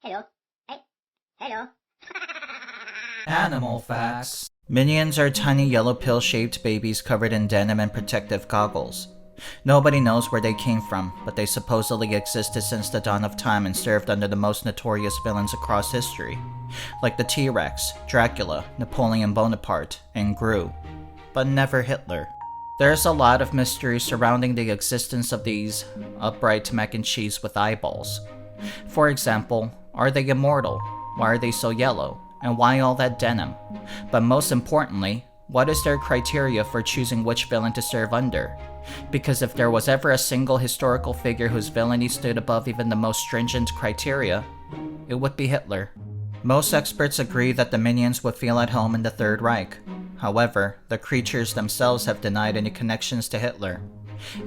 Hello. Hey. Hello. Animalphax. Minions are tiny yellow pill-shaped babies covered in denim and protective goggles. Nobody knows where they came from, but they supposedly existed since the dawn of time and served under the most notorious villains across history, like the T-Rex, Dracula, Napoleon Bonaparte, and Gru, but never Hitler. There's a lot of mystery surrounding the existence of these upright mac and cheese with eyeballs. For example, are they immortal? Why are they so yellow? And why all that denim? But most importantly, what is their criteria for choosing which villain to serve under? Because if there was ever a single historical figure whose villainy stood above even the most stringent criteria, it would be Hitler. Most experts agree that the minions would feel at home in the Third Reich. However, the creatures themselves have denied any connections to Hitler.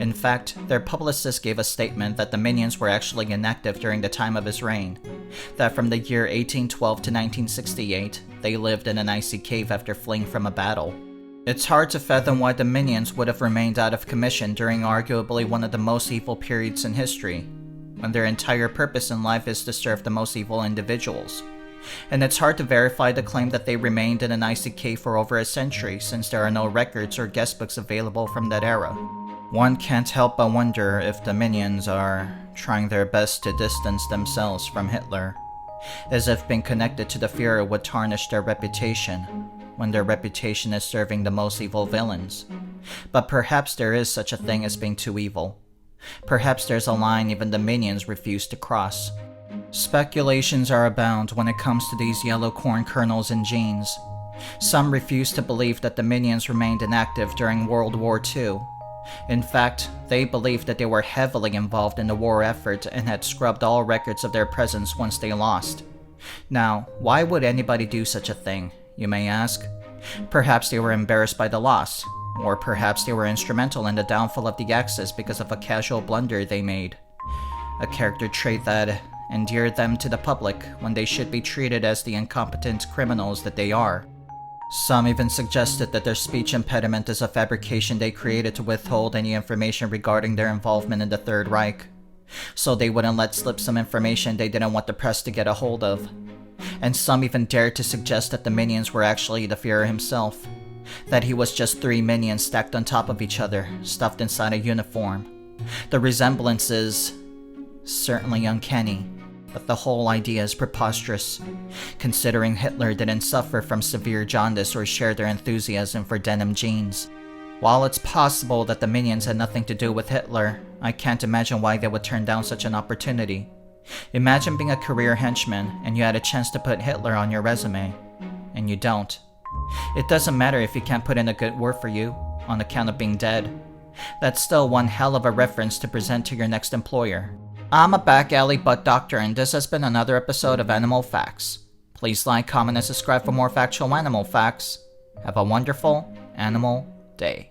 In fact, their publicist gave a statement that the minions were actually inactive during the time of his reign, that from the year 1812 to 1968, they lived in an icy cave after fleeing from a battle. It's hard to fathom why the minions would have remained out of commission during arguably one of the most evil periods in history, when their entire purpose in life is to serve the most evil individuals. And it's hard to verify the claim that they remained in an icy cave for over a century since there are no records or guestbooks available from that era. One can't help but wonder if the minions are trying their best to distance themselves from Hitler, as if being connected to the Führer would tarnish their reputation, when their reputation is serving the most evil villains. But perhaps there is such a thing as being too evil. Perhaps there's a line even the minions refuse to cross. Speculations are abound when it comes to these yellow corn kernels and genes. Some refuse to believe that the minions remained inactive during World War II. In fact, they believed that they were heavily involved in the war effort and had scrubbed all records of their presence once they lost. Now, why would anybody do such a thing, you may ask? Perhaps they were embarrassed by the loss, or perhaps they were instrumental in the downfall of the Axis because of a casual blunder they made. A character trait that endeared them to the public when they should be treated as the incompetent criminals that they are. Some even suggested that their speech impediment is a fabrication they created to withhold any information regarding their involvement in the Third Reich, so they wouldn't let slip some information they didn't want the press to get a hold of. And some even dared to suggest that the minions were actually the Führer himself, that he was just 3 minions stacked on top of each other, stuffed inside a uniform. The resemblance is certainly uncanny, but the whole idea is preposterous, considering Hitler didn't suffer from severe jaundice or share their enthusiasm for denim jeans. While it's possible that the minions had nothing to do with Hitler, I can't imagine why they would turn down such an opportunity. Imagine being a career henchman and you had a chance to put Hitler on your resume, and you don't. It doesn't matter if you can't put in a good word for you, on account of being dead. That's still one hell of a reference to present to your next employer. I'm a back alley butt doctor, and this has been another episode of Animalphax. Please like, comment, and subscribe for more factual animal facts. Have a wonderful animal day.